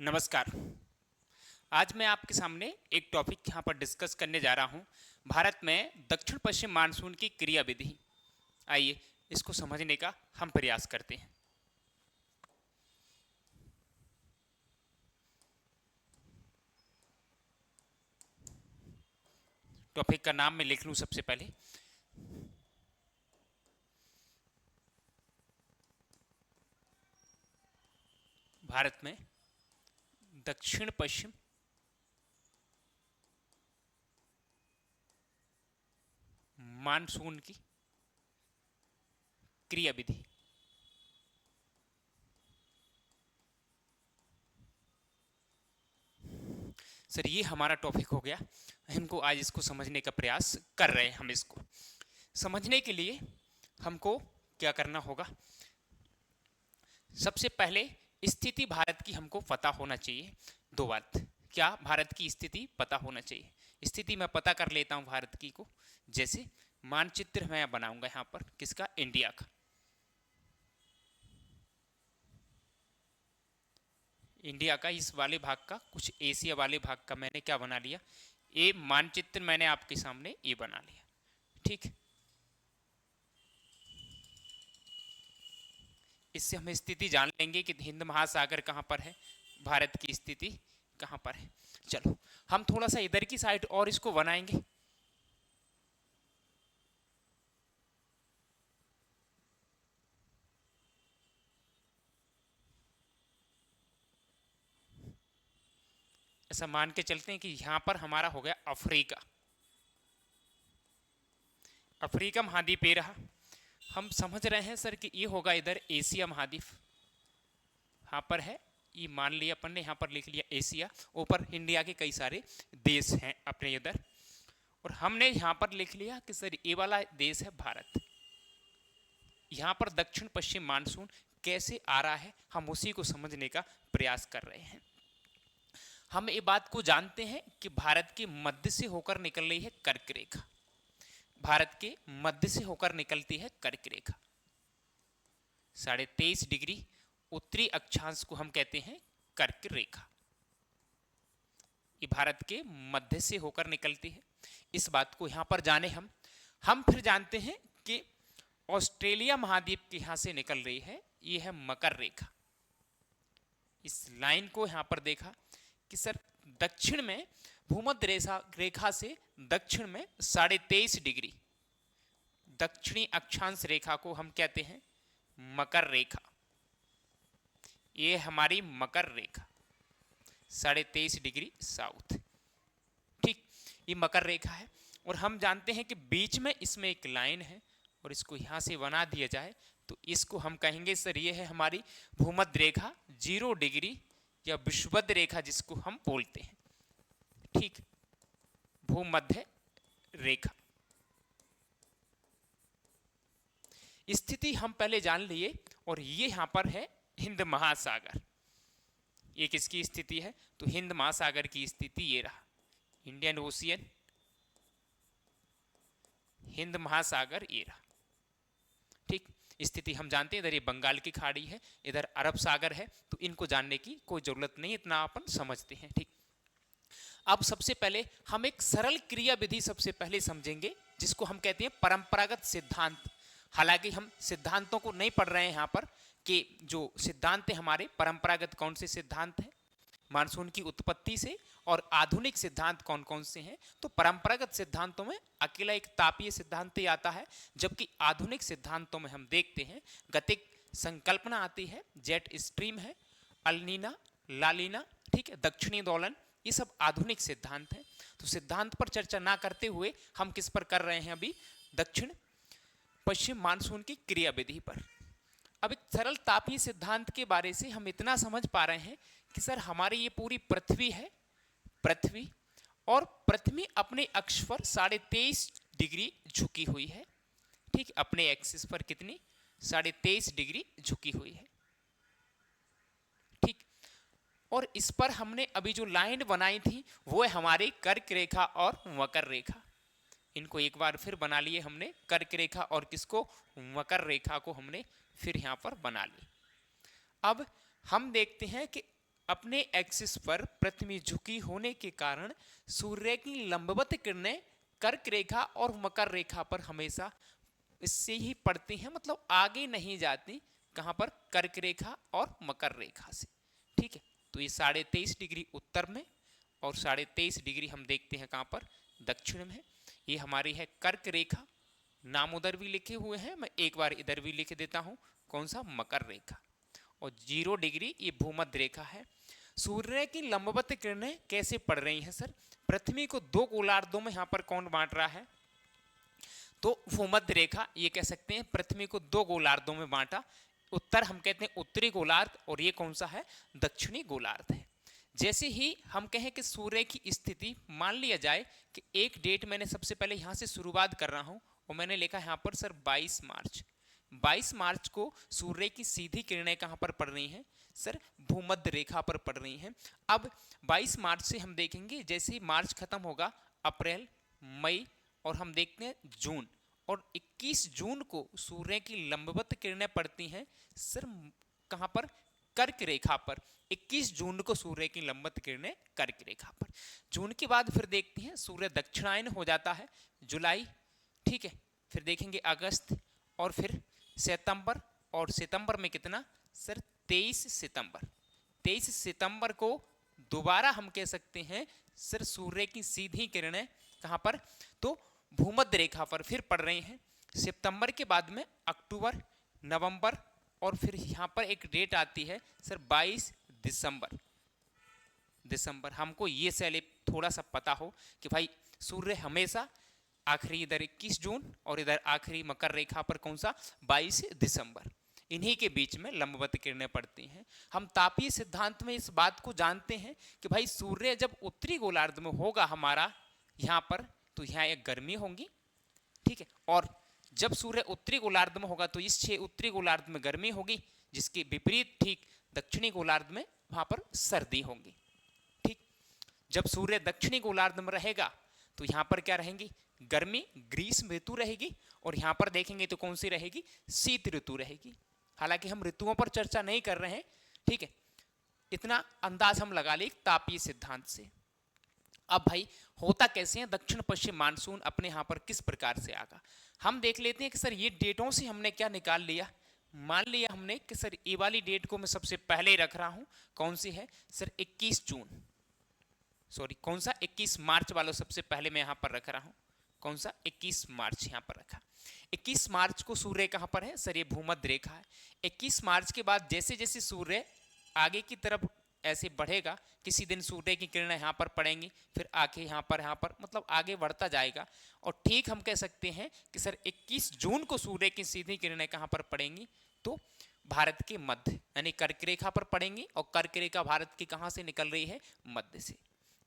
नमस्कार। आज मैं आपके सामने एक टॉपिक यहाँ पर डिस्कस करने जा रहा हूँ। भारत में दक्षिण पश्चिम मानसून की क्रिया विधि। आइए इसको समझने का हम प्रयास करते हैं। टॉपिक का नाम मैं लिख लूँ सबसे पहले। भारत में दक्षिण पश्चिम मानसून की क्रिया विधि। सर ये हमारा टॉपिक हो गया। हमको आज इसको समझने का प्रयास कर रहे हैं। हम इसको समझने के लिए हमको क्या करना होगा? सबसे पहले स्थिति भारत की हमको पता होना चाहिए। दो बात, क्या भारत की स्थिति पता होना चाहिए। स्थिति मैं पता कर लेता हूं भारत की को। जैसे मानचित्र मैं बनाऊंगा यहाँ पर किसका, इंडिया का। इंडिया का इस वाले भाग का, कुछ एशिया वाले भाग का मैंने क्या बना लिया, ये मानचित्र मैंने आपके सामने ये बना लिया। ठीक, इससे हम स्थिति जान लेंगे कि हिंद महासागर कहाँ पर है, भारत की स्थिति कहाँ पर है। चलो हम थोड़ा सा इधर की साइड और इसको बनाएंगे। ऐसा मान के चलते हैं कि यहां पर हमारा हो गया अफ्रीका। अफ्रीका महाद्वीप ये रहा। हम समझ रहे हैं सर कि ये होगा इधर एशिया महाद्वीप। यहाँ पर है, ये मान लिया अपन ने, यहाँ पर लिख लिया एशिया। ऊपर इंडिया के कई सारे देश हैं अपने इधर, और हमने यहाँ पर लिख लिया कि सर ये वाला देश है भारत। यहाँ पर दक्षिण पश्चिम मानसून कैसे आ रहा है, हम उसी को समझने का प्रयास कर रहे हैं। हम ये बात को जानते हैं कि भारत के मध्य से होकर निकल रही है कर्क रेखा। भारत के मध्य से होकर निकलती है कर्क रेखा। 23.5 डिग्री उत्तरी अक्षांश को हम कहते हैं कर्क रेखा। ये भारत के मध्य से होकर निकलती है। इस बात को यहां पर जाने हम फिर जानते हैं कि ऑस्ट्रेलिया महाद्वीप के यहां से निकल रही है, ये है मकर रेखा। इस लाइन को यहां पर देखा कि सर दक्षिण में भूमध्य रेखा से दक्षिण में 23.5 डिग्री दक्षिणी अक्षांश रेखा को हम कहते हैं मकर रेखा। ये हमारी मकर रेखा 23.5 डिग्री साउथ। ठीक, ये मकर रेखा है। और हम जानते हैं कि बीच में इसमें एक लाइन है, और इसको यहां से बना दिया जाए तो इसको हम कहेंगे सर ये है हमारी भूमध्य रेखा 0 डिग्री या विषुवत रेखा जिसको हम बोलते हैं। ठीक, भूमध्य रेखा। स्थिति हम पहले जान लिए, और ये यहां पर है हिंद महासागर। ये किसकी स्थिति है, तो हिंद महासागर की स्थिति ये रहा, इंडियन ओशियन, हिंद महासागर ये रहा। ठीक, स्थिति हम जानते हैं। इधर ये बंगाल की खाड़ी है, इधर अरब सागर है, तो इनको जानने की कोई जरूरत नहीं, इतना अपन समझते हैं। ठीक, अब सबसे पहले हम एक सरल क्रिया विधि सबसे पहले समझेंगे, जिसको हम कहते हैं परंपरागत सिद्धांत। हालांकि हम सिद्धांतों को नहीं पढ़ रहे हैं यहाँ पर, कि जो सिद्धांत है हमारे परंपरागत कौन से सिद्धांत हैं मानसून की उत्पत्ति से, और आधुनिक सिद्धांत कौन कौन से हैं। तो परंपरागत सिद्धांतों में अकेला एक तापीय सिद्धांत ही आता है, जबकि आधुनिक सिद्धांतों में हम देखते हैं गतिक संकल्पना आती है, जेट स्ट्रीम है, अल्नीना, लालीना, ठीक है, दक्षिणी दोलन, ये सब आधुनिक सिद्धांत हैं। तो सिद्धांत पर चर्चा ना करते हुए हम किस पर कर रहे हैं अभी, दक्षिण पश्चिम मानसून की क्रिया विधि पर। अब एक सरल तापीय सिद्धांत के बारे से हम इतना समझ पा रहे हैं कि सर हमारी ये पूरी पृथ्वी है, पृथ्वी, और पृथ्वी अपने अक्ष पर 23.5 डिग्री झुकी हुई है। ठीक, अपने एक्सिस पर कितनी, 23.5 डिग्री झुकी हुई है। ठीक, और इस पर हमने अभी जो लाइन बनाई थी वो है हमारी कर्क रेखा और मकर रेखा। इनको एक बार फिर बना लिए हमने, कर्क रेखा और किसको, मकर रेखा को हमने फिर यहां पर बना ली। अब हम देखते हैं कि अपने एक्सिस पर पृथ्वी झुकी होने के कारण सूर्य की लंबवत किरणें कर्क रेखा और मकर रेखा पर हमेशा इससे ही पड़ती हैं, मतलब आगे नहीं जाती। कहां पर? कर्क रेखा और मकर रेखा से। ठीक है, तो ये 23.5 डिग्री उत्तर में और 23.5 डिग्री हम देखते हैं कहां पर? दक्षिण में। ये हमारी है कर्क रेखा, नाम उधर भी लिखे हुए हैं, मैं एक बार इधर भी लिख देता हूं। कौन सा? मकर रेखा। और 0 डिग्री ये भूमध्य रेखा है। सूर्य की लंबवत किरणें कैसे पड़ रही हैं सर? पृथ्वी को दो गोलार्धों में यहां पर कौन बांट रहा है? तो भूमध्य रेखा, ये कह सकते हैं पृथ्वी को दो गोलार्धों में बांटा। उत्तर हम कहते हैं उत्तरी गोलार्ध, और ये कौन सा है? दक्षिणी गोलार्ध है। जैसे ही हम कहें कि सूर्य की स्थिति, मान लिया जाए कि एक डेट मैंने सबसे पहले यहां से शुरुआत कर रहा हूं और मैंने लिखा यहां पर सर 22 मार्च। 22 मार्च को सूर्य की सीधी किरणें कहां पर पड़ रही हैं सर? भूमध्य रेखा पर पड़ रही हैं। अब 22 मार्च से हम देखेंगे, जैसे ही मार्च खत्म होगा, अप्रैल, मई और हम देखते हैं जून, और 21 जून को सूर्य की लंबवत किरणें पड़ती हैं सर कहां पर? कर्क रेखा पर। 21 जून को सूर्य की लंबवत किरणें कर्क रेखा पर। जून के बाद फिर देखते हैं सूर्य दक्षिणायन हो जाता है, जुलाई। ठीक है, फिर देखेंगे अगस्त और फिर सितंबर, और सितंबर में कितना सर? 23 सितंबर। 23 सितंबर को दोबारा हम कह सकते हैं सर सूर्य की सीधी किरणें कहां पर? तो भूमध्य रेखा पर फिर पड़ रही हैं। सितंबर के बाद में अक्टूबर, नवंबर, और फिर यहां पर एक डेट आती है सर 22 दिसंबर। दिसंबर, हमको ये पहले थोड़ा सा पता हो कि भाई सूर्य हमेशा आखिरी इधर 21 जून और इधर आखिरी मकर रेखा पर कौन सा? 22 दिसंबर। इन्हीं के बीच में लंबवत किरणें पड़ती हैं। हम तापीय सिद्धांत में इस बात को जानते हैं कि भाई सूर्य जब उत्तरी गोलार्ध में होगा हमारा यहां पर, तो यहां एक गर्मी होंगी। ठीक है, और जब सूर्य उत्तरी गोलार्ध में होगा तो इस उत्तरी गोलार्ध में गर्मी होगी, जिसके विपरीत ठीक दक्षिणी गोलार्ध में वहां पर सर्दी होगी। ठीक, जब सूर्य दक्षिणी गोलार्ध में रहेगा तो यहां पर क्या रहेंगी? गर्मी, ग्रीष्म ऋतु रहेगी, और यहां पर देखेंगे तो कौन सी रहेगी? शीत ऋतु रहेगी। हालांकि हम ऋतुओं पर चर्चा नहीं कर रहे हैं, ठीक है, इतना अंदाज हम लगा ले तापीय सिद्धांत से। अब भाई होता कैसे है दक्षिण पश्चिम मानसून अपने यहां पर किस प्रकार से आगा, हम देख लेते हैं कि सर ये डेटों से हमने क्या निकाल लिया। मान लिया हमने कि सर ये वाली डेट को मैं सबसे पहले रख रहा हूं, कौन सी है सर? 21 जून, सॉरी कौन सा? 21 मार्च वाला सबसे पहले मैं यहां पर रख रहा हूं। कौन सा? 21 मार्च यहां पर रखा। 21 मार्च को सूर्य कहां पर है सर? ये भूमध्य रेखा है। 21 मार्च के बाद जैसे जैसे सूर्य आगे की तरफ ऐसे बढ़ेगा, किसी दिन सूर्य की किरणें यहाँ पर पड़ेंगी, फिर आके यहाँ पर मतलब आगे बढ़ता जाएगा। और ठीक हम कह सकते हैं कि सर 21 जून को सूर्य की सीधी किरणें कहाँ पर पड़ेंगी? तो भारत के मध्य यानी कर्क रेखा पर पड़ेंगी, और कर्क रेखा भारत की कहाँ से निकल रही है? मध्य से।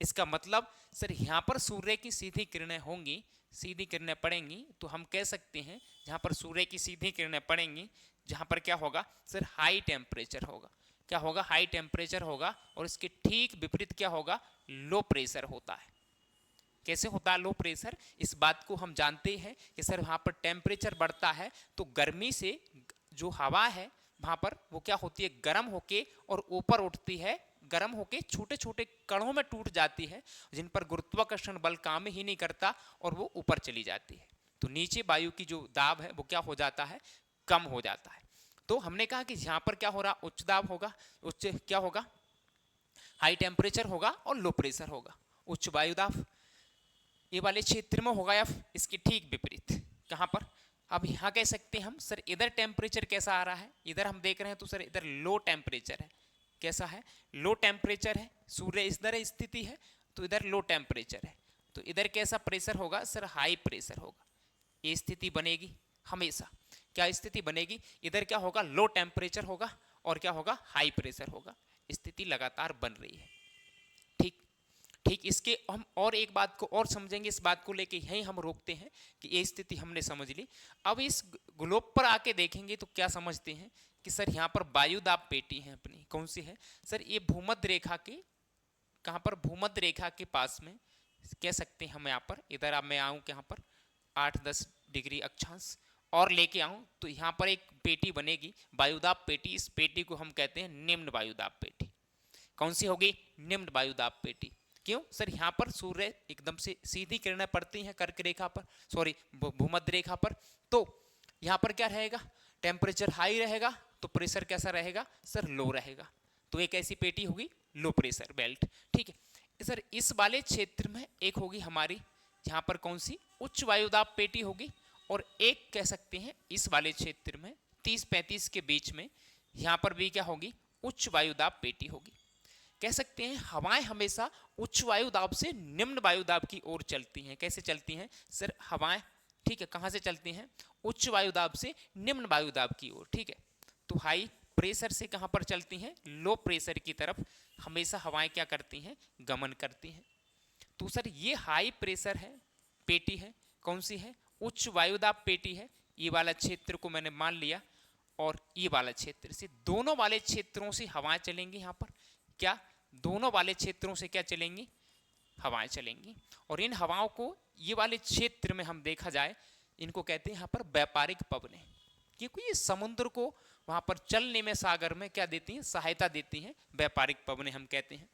इसका मतलब सर यहाँ पर सूर्य की सीधी किरणें होंगी, सीधी किरणें पड़ेंगी, तो हम कह सकते हैं जहाँ पर सूर्य की सीधी किरणें पड़ेंगी, जहाँ पर क्या होगा सर? हाई टेम्परेचर होगा। क्या होगा? हाई टेम्परेचर होगा। और इसके ठीक विपरीत क्या होगा? लो प्रेशर होता है। कैसे होता है लो प्रेशर? इस बात को हम जानते हैं कि सर वहां पर टेम्परेचर बढ़ता है तो गर्मी से जो हवा है वहां पर वो क्या होती है? गर्म होके और ऊपर उठती है, गर्म होके छोटे छोटे कणों में टूट जाती है, जिन पर गुरुत्वाकर्षण बल काम ही नहीं करता और वो ऊपर चली जाती है। तो नीचे वायु की जो दाब है वो क्या हो जाता है? कम हो जाता है। तो हमने कहा कि यहां पर क्या हो रहा? उच्च दाब होगा, उच्च क्या होगा? हाई टेम्परेचर होगा और लो प्रेशर होगा। उच्च वायु दाब ये वाले क्षेत्र में होगा, या इसके ठीक विपरीत कहां पर? अब यहां कह सकते हैं हम सर इधर टेम्परेचर कैसा आ रहा है? इधर हम देख रहे हैं तो सर इधर लो टेम्परेचर है। कैसा है? लो टेम्परेचर है। सूर्य इधर स्थिति है तो इधर लो टेम्परेचर है, तो इधर कैसा प्रेशर होगा सर? हाई प्रेशर होगा। ये स्थिति बनेगी हमेशा। क्या स्थिति बनेगी? इधर क्या होगा? लो टेम्परेचर होगा और क्या होगा? हाई प्रेशर होगा। स्थिति लगातार बन रही है। ठीक ठीक, इसके हम और एक बात को और समझेंगे, इस बात को लेके यहीं हम रोकते हैं कि ये स्थिति हमने समझ ली। अब इस ग्लोब पर आके देखेंगे तो क्या समझते हैं कि सर यहाँ पर वायु दाब पेटी है अपनी, कौन सी है सर? ये भूमध्य रेखा के कहाँ पर? भूमध्य रेखा के पास में कह सकते हैं हम। यहाँ पर इधर अब मैं आऊँ यहाँ पर 8-10 डिग्री अक्षांश और लेके आऊं तो यहाँ पर एक पेटी बनेगी वायुदाब पेटी। इस पेटी को हम कहते हैं निम्न वायुदाब पेटी। कौन सी होगी? निम्न वायुदाब पेटी। क्यों सर? यहाँ पर सूर्य एकदम से सीधी किरणें पड़ती हैं कर्क रेखा पर, सॉरी भूमध्य रेखा पर, तो यहाँ पर क्या रहेगा? टेम्परेचर हाई रहेगा, तो प्रेशर कैसा रहेगा सर? लो रहेगा। तो एक ऐसी पेटी होगी लो प्रेशर बेल्ट। ठीक है सर। इस वाले क्षेत्र में एक होगी हमारी यहाँ पर कौन सी? उच्च वायुदाब पेटी होगी। और एक कह सकते हैं इस वाले क्षेत्र में 30-35 के बीच में यहाँ पर भी क्या होगी? उच्च वायुदाब पेटी होगी। कह सकते हैं हवाएं हमेशा उच्च वायुदाब से निम्न वायुदाब की ओर चलती हैं। कैसे चलती हैं सर हवाएं? ठीक है, कहाँ से चलती हैं? उच्च वायुदाब से निम्न वायुदाब की ओर। ठीक है, तो हाई प्रेशर से कहाँ पर चलती हैं? लो प्रेशर की तरफ हमेशा हवाएं क्या करती हैं? गमन करती हैं। तो सर ये हाई प्रेशर है पेटी है, कौन सी है? उच्च वायुदाब पेटी है। ये वाला क्षेत्र को मैंने मान लिया, और ये वाला क्षेत्र से, दोनों वाले क्षेत्रों से हवाएं चलेंगी। यहाँ पर क्या? दोनों वाले क्षेत्रों से क्या चलेंगी? हवाएं चलेंगी। और इन हवाओं को ये वाले क्षेत्र में हम देखा जाए, इनको कहते हैं यहाँ पर व्यापारिक पवनें, क्योंकि ये समुद्र को वहां पर चलने में, सागर में क्या देती हैं? सहायता देती हैं। व्यापारिक पवनें हम कहते हैं।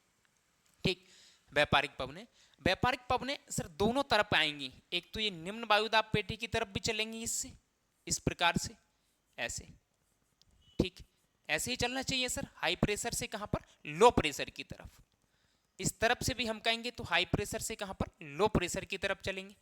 ठीक, व्यापारिक पवनें। व्यापारिक पवनें सर दोनों तरफ आएंगी। एक तो ये निम्न वायुदाब पेटी की तरफ भी चलेंगी, इससे इस प्रकार से ऐसे। ठीक, ऐसे ही चलना चाहिए सर, हाई प्रेशर से कहां पर? लो प्रेशर की तरफ। इस तरफ से भी हम कहेंगे तो हाई प्रेशर से कहां पर? लो प्रेशर की तरफ चलेंगे,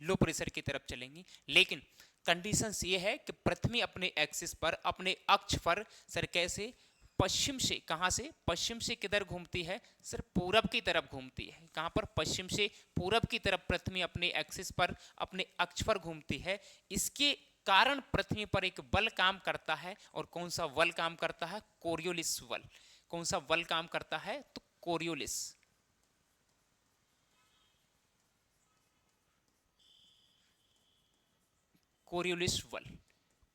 लो प्रेशर की तरफ चलेंगी। लेकिन कंडीशंस ये है कि पृथ्वी अपने एक्सिस पर, अपने अक्ष पर सर कैसे? पश्चिम से, कहां से? पश्चिम से किधर घूमती है सर? पूरब की तरफ घूमती है। कहां पर? पश्चिम से पूरब की तरफ पृथ्वी अपने एक्सिस पर, अपने अक्ष पर घूमती है। इसके कारण पृथ्वी पर एक बल काम करता है। और कौन सा बल काम करता है? कोरियोलिस बल। कौन सा बल काम करता है? तो कोरियोलिस। कोरियोलिस बल।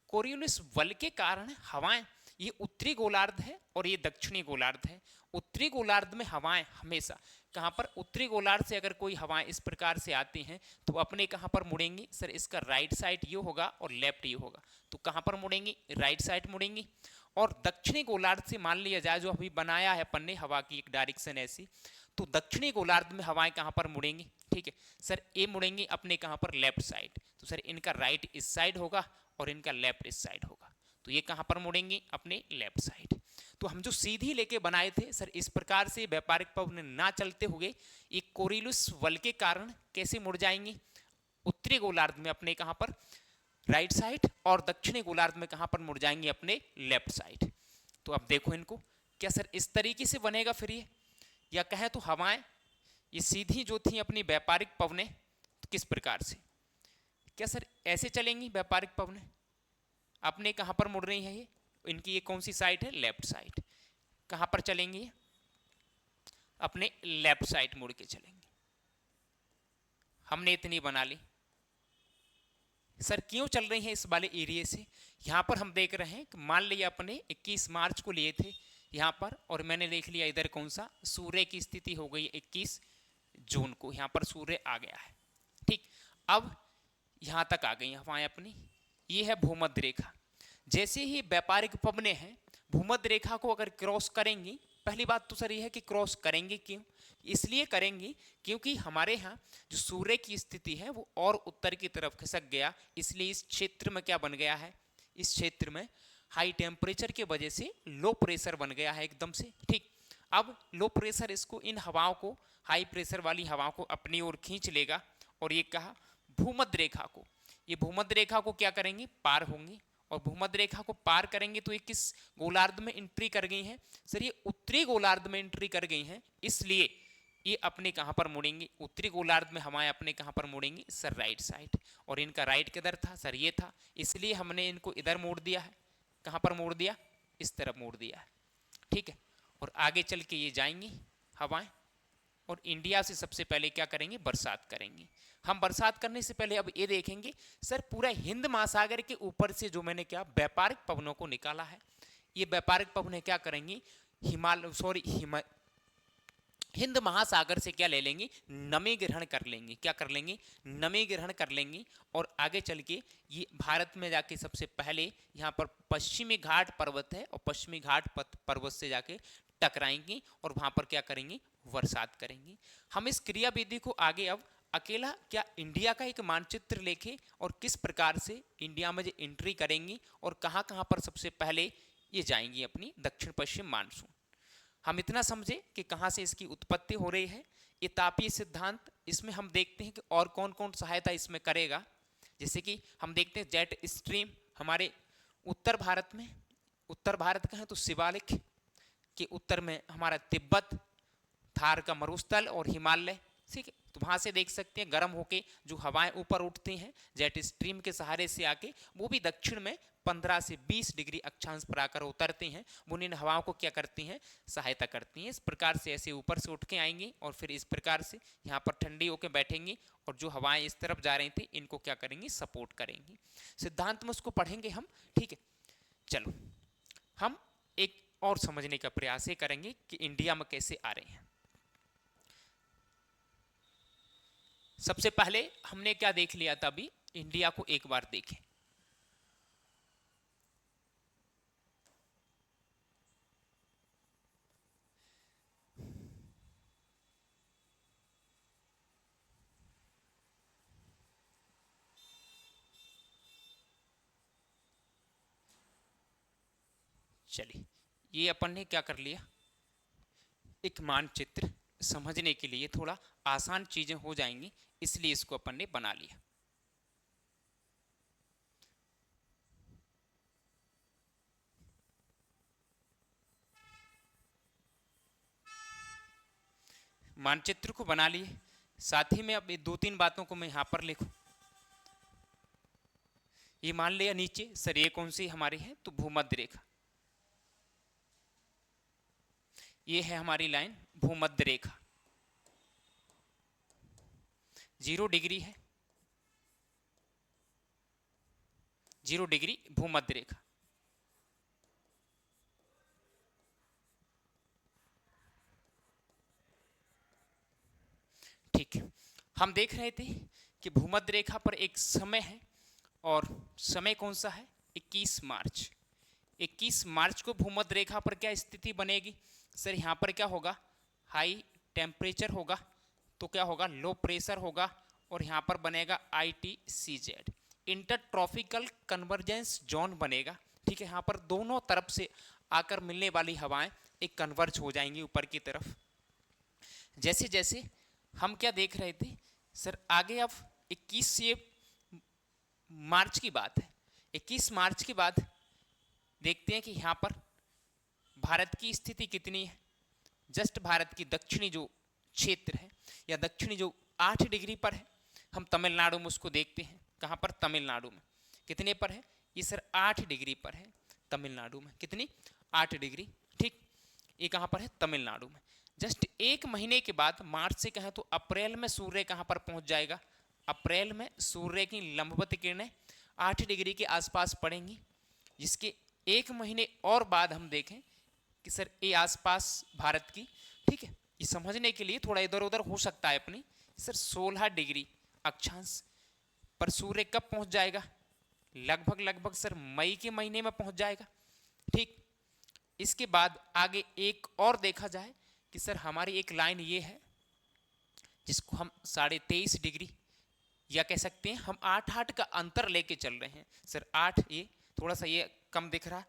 कोरियोलिस बल के कारण हवाएं, ये उत्तरी गोलार्ध है और ये दक्षिणी गोलार्ध है। उत्तरी गोलार्ध में हवाएं हमेशा कहां पर? उत्तरी गोलार्ध से अगर कोई हवाएं इस प्रकार से आती हैं तो अपने कहां पर मुड़ेंगी सर? इसका राइट साइड ये होगा और लेफ्ट ये होगा, तो कहां पर मुड़ेंगी? Right side मुड़ेंगी। और दक्षिणी गोलार्ध से मान लिया जाए, जो अभी बनाया है अपन ने हवा की एक डायरेक्शन ऐसी, तो दक्षिणी गोलार्ध में हवाएं कहां पर मुड़ेंगी? ठीक है सर, ये मुड़ेंगी अपने कहां पर? Left side. तो सर इनका राइट इस साइड होगा और इनका लेफ्ट इस साइड होगा, तो ये कहां पर मुड़ेंगी? अपने लेफ्ट साइड। तो हम जो सीधी लेके बनाए थे सर, इस प्रकार से व्यापारिक पवन ना चलते हुए एक कोरियोलिस बल के कारण कैसे मुड़ जाएंगी? उत्तरी गोलार्ध में अपने कहां पर? राइट साइड, और दक्षिणी गोलार्ध में कहां पर मुड़ जाएंगे? अपने लेफ्ट साइड। तो अब देखो इनको, क्या सर इस तरीके से बनेगा फिर ये? या कहें तो हवाएं ये सीधी जो थी अपनी व्यापारिक पवनें, तो किस प्रकार से? क्या सर ऐसे चलेंगी व्यापारिक पवनें? अपने कहां पर मुड़ रही है ये? इनकी ये कौन सी साइड है? Left side. कहां पर चलेंगी? अपने लेफ्ट साइड मुड़ के चलेंगे। हमने इतनी बना ली। सर क्यों चल रही है इस वाले एरिया से? यहां पर हम देख रहे हैं कि मान लिया अपने 21 मार्च को लिए थे यहां पर, और मैंने लिख लिया इधर कौन सा? सूर्य की स्थिति हो गई 21 जून को, यहां पर सूर्य आ गया है। ठीक, अब यहां तक आ गई हवाएं अपनी। ये है भूमध्य रेखा। जैसे ही व्यापारिक पवनें हैं भूमध्य रेखा को अगर क्रॉस करेंगी, पहली बात तो सर ये है कि क्रॉस करेंगे क्यों? इसलिए करेंगी क्योंकि हमारे यहाँ जो सूर्य की स्थिति है वो और उत्तर की तरफ खिसक गया, इसलिए इस क्षेत्र में क्या बन गया है? इस क्षेत्र में हाई टेम्परेचर की वजह से लो प्रेशर बन गया है एकदम से। ठीक, अब लो प्रेशर इसको, इन हवाओं को, हाई प्रेशर वाली हवाओं को अपनी ओर खींच लेगा, और ये कहा भूमध्य रेखा को, ये भूमध्य रेखा को क्या करेंगी? पार होंगी। और भूमध्य रेखा को पार करेंगे तो ये किस गोलार्ध में एंट्री कर गई हैं सर? ये उत्तरी गोलार्ध में एंट्री कर गई हैं, इसलिए ये अपने कहां पर मुड़ेंगी? उत्तरी गोलार्ध में हमारे अपने कहां पर मुड़ेंगी सर? Right side. और इनका राइट किधर था सर? ये था, इसलिए हमने इनको इधर मोड़ दिया है। कहां पर मोड़ दिया? इस तरफ मोड़ दिया है। ठीक है, और आगे चल के ये जाएंगी हवाएं, और इंडिया से सबसे पहले क्या करेंगे? बरसात करेंगी। हम बरसात करने से पहले अब ये देखेंगे सर, पूरा हिंद महासागर के ऊपर से जो मैंने क्या व्यापारिक पवनों को निकाला है, ये व्यापारिक पवनें क्या करेंगी? हिंद महासागर से क्या ले लेंगे, नमी ग्रहण कर लेंगे। क्या कर लेंगे, नमी ग्रहण कर लेंगे। और आगे चल के ये भारत में जाके सबसे पहले यहाँ पर पश्चिमी घाट पर्वत है, और पश्चिमी घाट पर्वत से जाके टकराएंगी और वहां पर क्या करेंगे, बरसात करेंगी। हम इस क्रिया विधि को आगे अब अकेला क्या इंडिया का एक मानचित्र लेके और किस प्रकार से इंडिया में जो एंट्री करेंगी और कहाँ कहाँ पर सबसे पहले ये जाएंगी अपनी दक्षिण पश्चिम मानसून। हम इतना समझे कि कहाँ से इसकी उत्पत्ति हो रही है। ये तापीय सिद्धांत, इसमें हम देखते हैं कि और कौन कौन सहायता इसमें करेगा। जैसे कि हम देखते हैं जेट स्ट्रीम हमारे उत्तर भारत में, उत्तर भारत का है तो शिवालिक के उत्तर में हमारा तिब्बत, थार का मरुस्थल और हिमालय, ठीक है। तो वहां से देख सकते हैं गर्म होके जो हवाएं ऊपर उठती हैं जेट स्ट्रीम के सहारे से आके, वो भी दक्षिण में 15 से 20 डिग्री अक्षांश पर आकर उतरती हैं। वो इन हवाओं को क्या करती हैं, सहायता करती हैं। इस प्रकार से ऐसे ऊपर से उठ के आएंगी और फिर इस प्रकार से यहाँ पर ठंडी होकर बैठेंगी और जो हवाएं इस तरफ जा रही थी इनको क्या करेंगी, सपोर्ट करेंगी। सिद्धांत में उसको पढ़ेंगे हम, ठीक है। चलो हम एक और समझने का प्रयास ये करेंगे कि इंडिया में कैसे आ रहे हैं। सबसे पहले हमने क्या देख लिया था, अभी इंडिया को एक बार देखें। चलिए, ये अपन ने क्या कर लिया, एक मानचित्र समझने के लिए थोड़ा आसान चीजें हो जाएंगी, इसलिए इसको अपन ने बना लिया। मानचित्र को बना लिए, साथ ही में अब 2-3 बातों को मैं यहां पर लिखूं। ये मान लिया नीचे सर ये कौन सी हमारी है, तो भूमध्य रेखा। ये है हमारी लाइन भूमध्य रेखा, 0 डिग्री है, 0 डिग्री भूमध्य रेखा। ठीक है, हम देख रहे थे कि भूमध्य रेखा पर एक समय है, और समय कौन सा है, 21 मार्च। 21 मार्च को भूमध्य रेखा पर क्या स्थिति बनेगी सर, यहाँ पर क्या होगा, हाई टेम्परेचर होगा, तो क्या होगा, लो प्रेशर होगा, और यहाँ पर बनेगा ITCZ, inter tropical convergence zone बनेगा। ठीक है, यहाँ पर दोनों तरफ से आकर मिलने वाली हवाएं एक कन्वर्ज हो जाएंगी ऊपर की तरफ। जैसे जैसे हम क्या देख रहे थे सर, आगे अब 21 मार्च की बात है, 21 मार्च के बाद देखते हैं कि यहाँ पर भारत की स्थिति कितनी है। जस्ट भारत की दक्षिणी जो क्षेत्र है या दक्षिणी जो 8 डिग्री पर है, हम तमिलनाडु में उसको देखते हैं। कहाँ पर, तमिलनाडु में कितने पर है ये सर, 8 डिग्री पर है तमिलनाडु में। कितनी, 8 डिग्री। ठीक, ये कहाँ पर है, तमिलनाडु में। जस्ट 1 महीने के बाद मार्च से कहें तो अप्रैल में सूर्य कहाँ पर पहुंच जाएगा, अप्रैल में सूर्य की लंबवत किरणें 8 डिग्री के आसपास पड़ेंगी। जिसके 1 महीने और बाद हम देखें कि सर ये आसपास भारत की, ठीक है, ये समझने के लिए थोड़ा इधर उधर हो सकता है अपनी, सर 16 डिग्री अक्षांश पर सूर्य कब पहुंच जाएगा, लगभग लगभग सर मई के महीने में पहुंच जाएगा। ठीक, इसके बाद आगे एक और देखा जाए कि सर हमारी एक लाइन ये है जिसको हम 23.5 डिग्री या कह सकते हैं हम 8 का अंतर लेके चल रहे हैं। सर 8, ये थोड़ा सा ये कम दिख रहा है,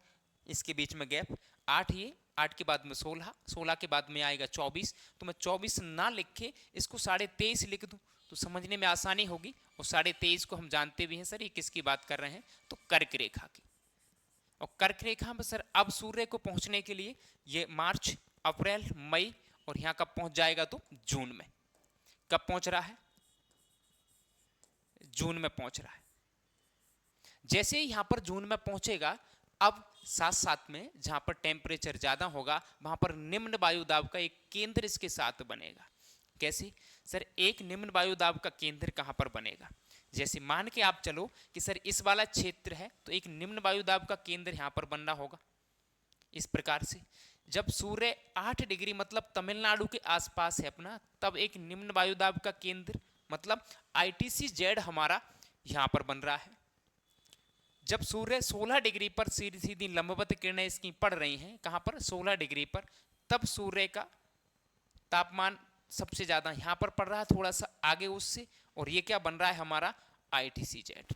इसके बीच में गैप 8, ये 8 के बाद में 16, 16 के बाद में आएगा 24। तो मैं 24 ना लिख के इसको 23.5 लिख दूं तो समझने में आसानी होगी। और 23.5 को हम जानते भी हैं सर, ये किसकी बात कर रहे हैं, तो कर्क रेखा की। और कर्क रेखा में सर अब सूर्य को पहुंचने के लिए ये मार्च, अप्रैल, मई, और यहाँ कब पहुंच जाएगा तो जून में। कब पहुंच रहा है, जून में पहुंच रहा है। जैसे ही यहां पर जून में पहुंचेगा, अब साथ साथ में जहां पर टेम्परेचर ज्यादा होगा वहां पर निम्न वायुदाब का एक केंद्र इसके साथ बनेगा। कैसे सर, एक निम्न वायुदाब का केंद्र कहां पर बनेगा, जैसे मान के आप चलो कि सर इस वाला क्षेत्र है तो एक निम्न वायुदाब का केंद्र यहां पर बनना होगा। इस प्रकार से जब सूर्य 8 डिग्री मतलब तमिलनाडु के आसपास है अपना, तब एक निम्न वायुदाब का केंद्र मतलब ITCZ हमारा यहां पर बन रहा है। जब सूर्य 16 डिग्री पर सीधी सीधी लंबवत किरणें इसकी पड़ रही हैं, कहां पर 16 डिग्री पर, तब सूर्य का तापमान सबसे ज्यादा यहां पर पड़ रहा है, थोड़ा सा आगे उससे, और ये क्या बन रहा है हमारा ITCZ।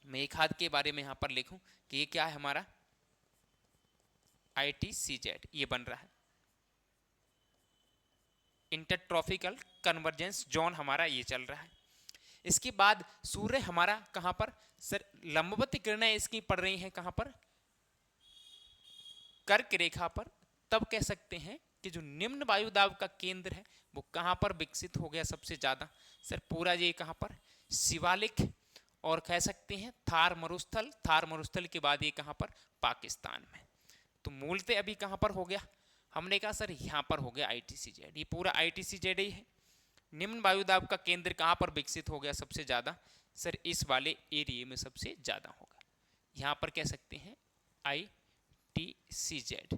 मैं एक हाथ के बारे में यहां पर लिखूं कि ये क्या है हमारा ITCZ, ये बन रहा है इंटरट्रॉपिकल कन्वर्जेंस जोन हमारा ये चल रहा है। इसके बाद सूर्य हमारा कहां पर सर लंबवत किरणें इसकी पड़ रही हैं कहां पर कर्क रेखा पर, तब कह सकते हैं कि जो निम्न वायुदाब का केंद्र है वो कहां पर विकसित हो गया सबसे ज्यादा, सर पूरा ये कहां पर शिवालिक, और कह सकते हैं थार मरुस्थल, थार मरुस्थल के बाद ये कहां पर पाकिस्तान में। तो मूलतः अभी कहां पर हो गया, हमने कहा सर यहां पर हो गया ITCZ, ये पूरा ITCZ ही है। निम्न वायुदाब का केंद्र कहां पर विकसित हो गया सबसे ज्यादा, सर इस वाले एरिया में सबसे ज्यादा होगा, यहां पर कह सकते हैं ITCZ।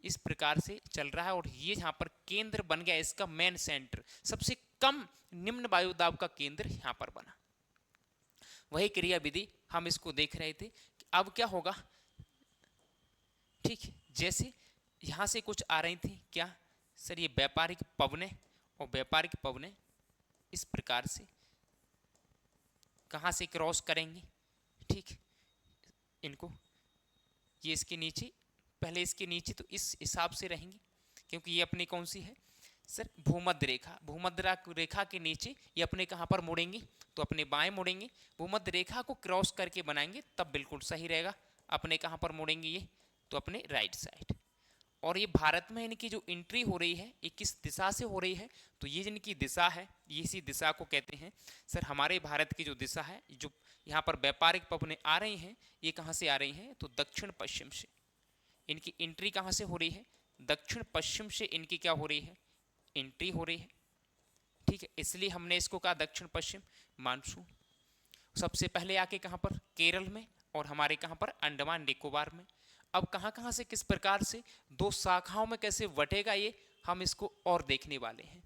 इस प्रकार से चल रहा है और ये यहां पर केंद्र बन गया, इसका मेन सेंटर, सबसे कम निम्न वायुदाब का केंद्र यहां पर बना। वही क्रिया विधि हम इसको देख रहे थे कि अब क्या होगा, ठीक जैसे यहां से कुछ आ रही थी क्या सर ये व्यापारिक पवनें, और व्यापारिक पवनें इस प्रकार से कहां से क्रॉस करेंगी, ठीक इनको ये इसके नीचे, पहले इसके नीचे तो इस हिसाब से रहेंगी क्योंकि ये अपनी कौन सी है सर भूमध्य रेखा, भूमध्य रेखा के नीचे ये अपने कहां पर मुड़ेंगी, तो अपने बाएं मुड़ेंगे, भूमध्य रेखा को क्रॉस करके बनाएंगे तब बिल्कुल सही रहेगा। अपने कहां पर मुड़ेंगे ये, तो अपने राइट साइड। और ये भारत में इनकी जो एंट्री हो रही है ये किस दिशा से हो रही है, तो ये जिनकी दिशा है ये इसी दिशा को कहते हैं सर हमारे भारत की जो दिशा है, जो यहाँ पर व्यापारिक पवनें आ रही हैं ये कहाँ से आ रही हैं, तो दक्षिण पश्चिम से इनकी एंट्री कहाँ से हो रही है, दक्षिण पश्चिम से इनकी क्या हो रही है एंट्री हो रही है, ठीक है। इसलिए हमने इसको कहा दक्षिण पश्चिम मानसून। सबसे पहले आके कहाँ पर केरल में, और हमारे कहाँ पर अंडमान निकोबार में। अब कहाँ कहाँ से किस प्रकार से दो शाखाओं में कैसे बटेगा ये हम इसको और देखने वाले हैं,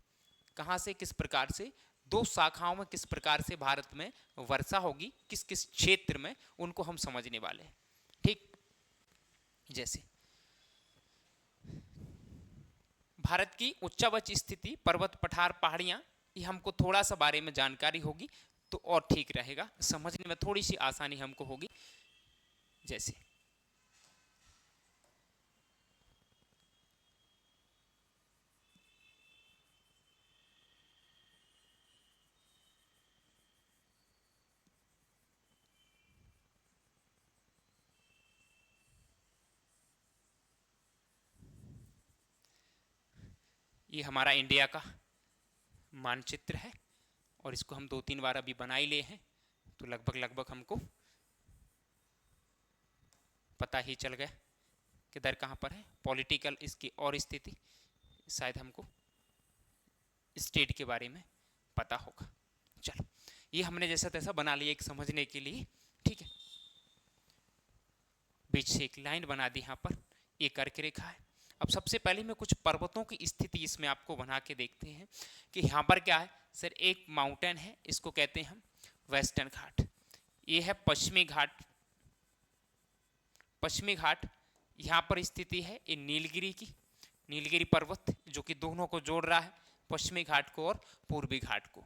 कहाँ से किस प्रकार से दो शाखाओं में किस प्रकार से भारत में वर्षा होगी, किस किस क्षेत्र में, उनको हम समझने वाले हैं, ठीक। जैसे भारत की उच्चावच स्थिति, पर्वत पठार पहाड़ियां, ये हमको थोड़ा सा बारे में जानकारी होगी तो और ठीक रहेगा, समझने में थोड़ी सी आसानी हमको होगी। जैसे ये हमारा इंडिया का मानचित्र है और इसको हम 2-3 बार अभी बना ही ले हैं, तो लगभग लगभग हमको पता ही चल गया किधर कहाँ पर है पॉलिटिकल इसकी और स्थिति, शायद हमको स्टेट के बारे में पता होगा। चलो ये हमने जैसा तैसा बना लिया एक समझने के लिए, ठीक है। बीच से एक लाइन बना दी यहाँ पर, ये कर्क रेखा है। अब सबसे पहले में कुछ पर्वतों की स्थिति इसमें आपको बना के देखते हैं कि यहाँ पर क्या है सर, एक माउंटेन है, इसको कहते हैं हम वेस्टर्न घाट, ये है पश्चिमी घाट, पश्चिमी घाट यहाँ पर स्थिति है ये नीलगिरी की, नीलगिरी पर्वत जो कि दोनों को जोड़ रहा है, पश्चिमी घाट को और पूर्वी घाट को।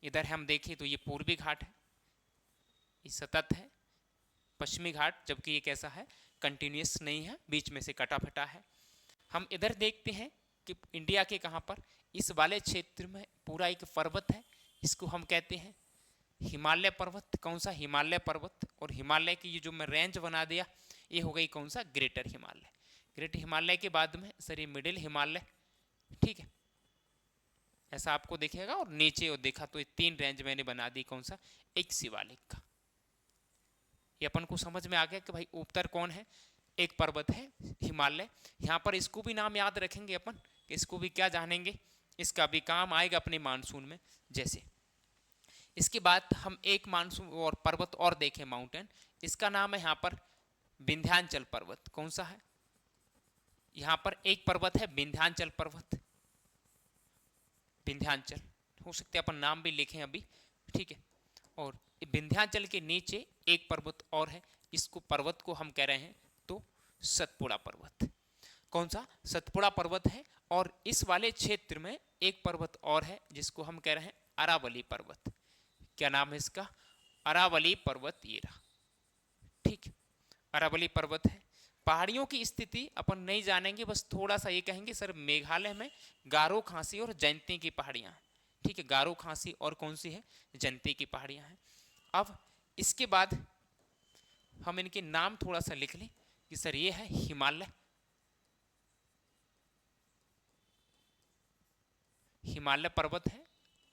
इधर हम देखें तो ये पूर्वी घाट है, ये सतत है पश्चिमी घाट, जबकि ये कैसा है कंटिन्यूस नहीं है, बीच में से कटा फटा है। हम इधर देखते हैं कि इंडिया के कहाँ पर इस वाले क्षेत्र में पूरा एक पर्वत है, इसको हम कहते हैं हिमालय पर्वत। कौन सा हिमालय पर्वत, और हिमालय की ये जो मैं रेंज बना दिया ये हो गई कौन सा ग्रेटर हिमालय। ग्रेटर हिमालय के बाद में सर ये मिडिल हिमालय, ठीक है, ऐसा आपको दिखेगा। और नीचे और देखा तो ये 3 रेंज मैंने बना दी, कौन सा एक शिवालिक का। ये अपन को समझ में आ गया कि भाई उत्तर कौन है, एक पर्वत है हिमालय। यहाँ पर इसको भी नाम याद रखेंगे अपन, इसको भी क्या जानेंगे, इसका भी काम आएगा अपने मानसून में। जैसे इसके बाद हम एक मानसून और पर्वत और देखें माउंटेन, इसका नाम है यहाँ पर विंध्याचल पर्वत। कौन सा है यहां पर एक पर्वत है विंध्याचल पर्वत, विंध्याचल हो सकता है अपन नाम भी लिखें अभी, ठीक है। और विंध्याचल के नीचे एक पर्वत और है, इसको पर्वत को हम कह रहे हैं तो सतपुड़ा पर्वत। कौन सा? सतपुड़ा पर्वत है। और इस वाले क्षेत्र में एक पर्वत और है जिसको हम कह रहे हैं अरावली पर्वत। क्या नाम है इसका? अरावली पर्वत, ये रहा, ठीक। अरावली पर्वत है। पहाड़ियों की स्थिति अपन नहीं जानेंगे, बस थोड़ा सा ये कहेंगे सर मेघालय में गारो खासी और जयंती की पहाड़ियां हैं, ठीक है। गारो खासी और कौन सी है? जयंती की पहाड़ियां हैं। अब इसके बाद हम इनके नाम थोड़ा सा लिख लें कि सर ये है हिमालय, हिमालय पर्वत है।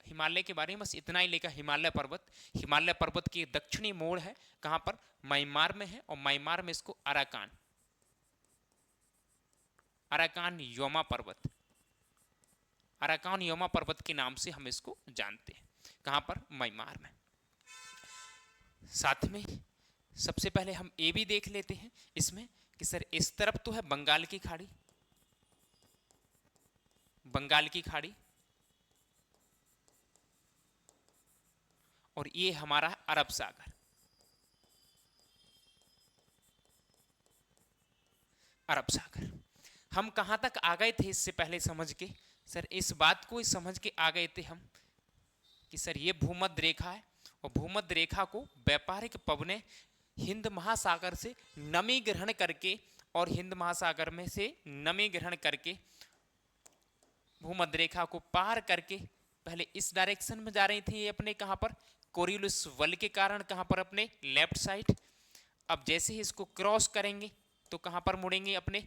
हिमालय के बारे में बस इतना ही लिखा, हिमालय पर्वत। हिमालय पर्वत की दक्षिणी मोड़ है कहां पर? म्यांमार में है, और म्यांमार में इसको अराकान, अराकान योमा पर्वत, अराकान योमा पर्वत के नाम से हम इसको जानते हैं। कहां पर? म्यांमार में। साथ में सबसे पहले हम ये भी देख लेते हैं इसमें कि सर इस तरफ तो है बंगाल की खाड़ी, बंगाल की खाड़ी, और ये हमारा अरब सागर, अरब सागर। हम कहां तक आ गए थे इससे पहले समझ के? सर इस बात को समझ के आ गए थे हम कि सर ये भूमध्य रेखा है, और भूमध्य रेखा को व्यापारिक पवनें हिंद महासागर से नमी ग्रहण करके, और हिंद महासागर में से नमी ग्रहण करके भूमध्य रेखा को पार करके पहले इस डायरेक्शन में जा रही थी, ये अपने कहां पर? कोरियोलिस वल के कारण कहां पर? अपने लेफ्ट साइड। अब जैसे ही इसको क्रॉस करेंगे तो कहां पर मुड़ेंगे? अपने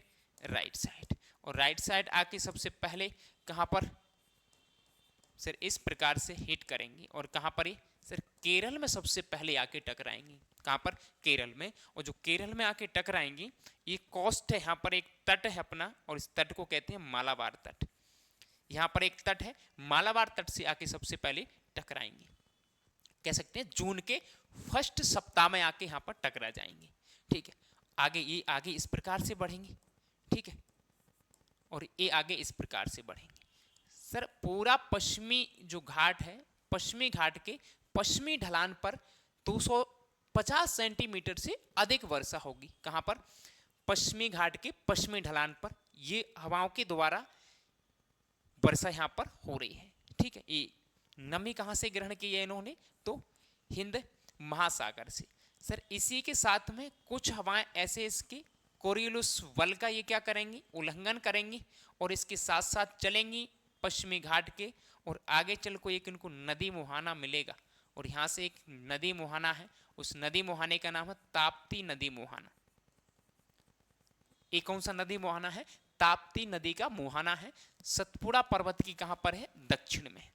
राइट साइड। और राइट साइड आके सबसे पहले कहां पर? सर इस प्रकार से हिट करेंगे, और कहां पर? ये सर केरल में सबसे पहले आके टकराएंगी। कहां पर? केरल में। और जो केरल में आके टकराएंगी, ये कोस्ट है, यहाँ पर एक तट है अपना, और इस तट को कहते हैं मालाबार तट। यहाँ पर एक तट है, मालाबार तट से आके सबसे पहले टकराएंगे। कह सकते हैं जून के फर्स्ट सप्ताह में आके यहाँ पर टकरा जाएंगे, ठीक है। आगे ये आगे इस प्रकार से बढ़ेंगे, ठीक है, और ये आगे इस प्रकार से बढ़ेंगे। सर पूरा पश्चिमी जो घाट है, पश्चिमी घाट के पश्चिमी ढलान पर 250 सेंटीमीटर से अधिक वर्षा होगी। कहां पर? पश्चिमी घाट के पश्चिमी ढलान पर ये हवाओं के द्वारा वर्षा यहां पर हो रही है, ठीक है। ये नमी कहां से ग्रहण की है इन्होंने? तो हिंद महासागर से। सर इसी के साथ में कुछ हवाएं ऐसे इसके कोरियोलिस वल का ये क्या करेंगी? उल्लंघन करेंगी, और इसके साथ साथ चलेंगी पश्चिमी घाट के, और आगे चल को एक इनको नदी मुहाना मिलेगा, और यहाँ से एक नदी मुहाना है, उस नदी मुहाने का नाम है ताप्ती नदी मुहाना। एक कौन सा नदी मुहाना है? ताप्ती नदी का मुहाना है। सतपुड़ा पर्वत की कहां पर है? दक्षिण में।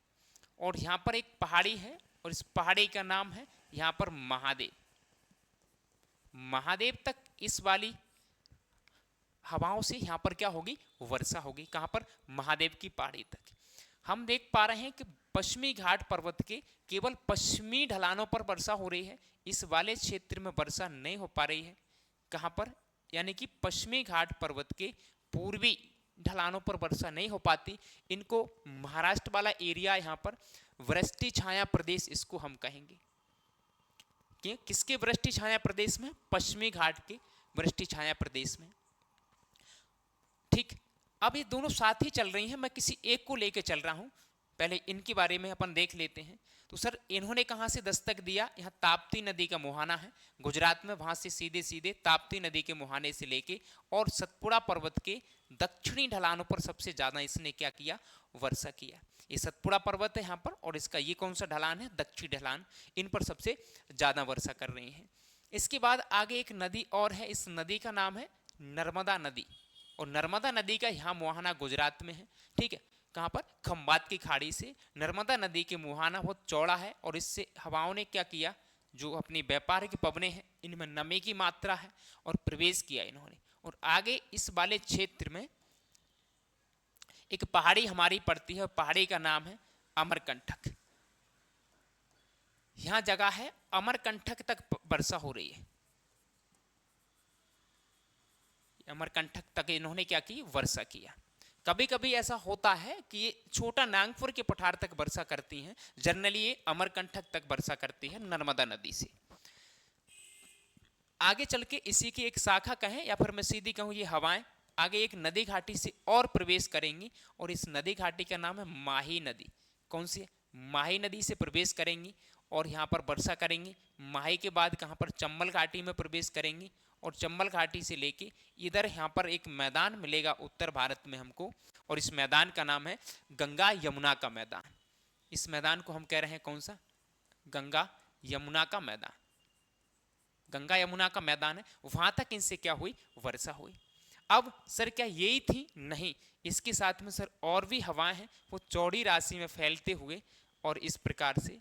और यहां पर एक पहाड़ी है, और इस पहाड़ी का नाम है यहां पर महादेव। महादेव तक इस वाली हवाओं से यहां पर क्या होगी? वर्षा होगी। कहां पर? महादेव की पहाड़ी तक। हम देख पा रहे हैं कि पश्चिमी घाट पर्वत के केवल पश्चिमी ढलानों पर वर्षा हो रही है, इस वाले क्षेत्र में वर्षा नहीं हो पा रही है। कहां पर? यानी कि पश्चिमी घाट पर्वत के पूर्वी ढलानों पर वर्षा नहीं हो पाती। इनको महाराष्ट्र वाला एरिया यहां पर वृष्टि छाया प्रदेश इसको हम कहेंगे। कि किसके वृष्टि छाया प्रदेश में? पश्चिमी घाट के वृष्टि छाया प्रदेश में, ठीक। अब ये दोनों साथ ही चल रही हैं, मैं किसी एक को लेके चल रहा हूं। पहले इनके बारे में अपन देख लेते हैं। तो सर इन्होंने कहां से दस्तक दिया? यहाँ ताप्ती नदी का मुहाना है गुजरात में, वहां से सीधे सीधे ताप्ती नदी के मुहाने से लेके और सतपुड़ा पर्वत के दक्षिणी ढलानों पर सबसे ज्यादा इसने क्या किया? वर्षा किया। ये सतपुड़ा पर्वत है यहाँ पर, और इसका ये कौन सा ढलान है? दक्षिणी ढलान। इन पर सबसे ज्यादा वर्षा कर रही है। इसके बाद आगे एक नदी और है, इस नदी का नाम है नर्मदा नदी, और नर्मदा नदी का यहाँ मुहाना गुजरात में है, ठीक है। कहां पर? खंबात की खाड़ी से नर्मदा नदी के मुहाना बहुत चौड़ा है, और इससे हवाओं ने क्या किया? जो अपनी व्यापारिक पवनें हैं इनमें नमी की मात्रा है, और प्रवेश किया इन्होंने। और आगे इस वाले क्षेत्र में एक पहाड़ी हमारी पड़ती है, और पहाड़ी का नाम है अमरकंटक। यहां जगह है अमरकंटक तक वर्षा हो रही है। अमरकंटक तक इन्होंने क्या की, वर्षा किया। कभी कभी ऐसा होता है कि ये छोटा नागपुर के पठार तक वर्षा करती हैं, जनरली ये अमरकंटक तक वर्षा करती है नर्मदा नदी से। आगे चल के इसी की एक शाखा कहें या फिर मैं सीधी कहूँ, ये हवाएं आगे एक नदी घाटी से और प्रवेश करेंगी, और इस नदी घाटी का नाम है माही नदी। कौन सी है, माही नदी से प्रवेश करेंगी और यहाँ पर वर्षा करेंगी। माही के बाद कहाँ पर, चंबल घाटी में प्रवेश करेंगी, और चंबल घाटी से लेके इधर यहाँ पर एक मैदान मिलेगा उत्तर भारत में हमको, और इस मैदान का नाम है गंगा यमुना का मैदान। इस मैदान को हम कह रहे हैं कौन सा, गंगा यमुना का मैदान। गंगा यमुना का मैदान है, वहां तक इनसे क्या हुई, वर्षा हुई। अब सर क्या यही थी, नहीं, इसके साथ में सर और भी हवाएं हैं, वो चौड़ी राशि में फैलते हुए और इस प्रकार से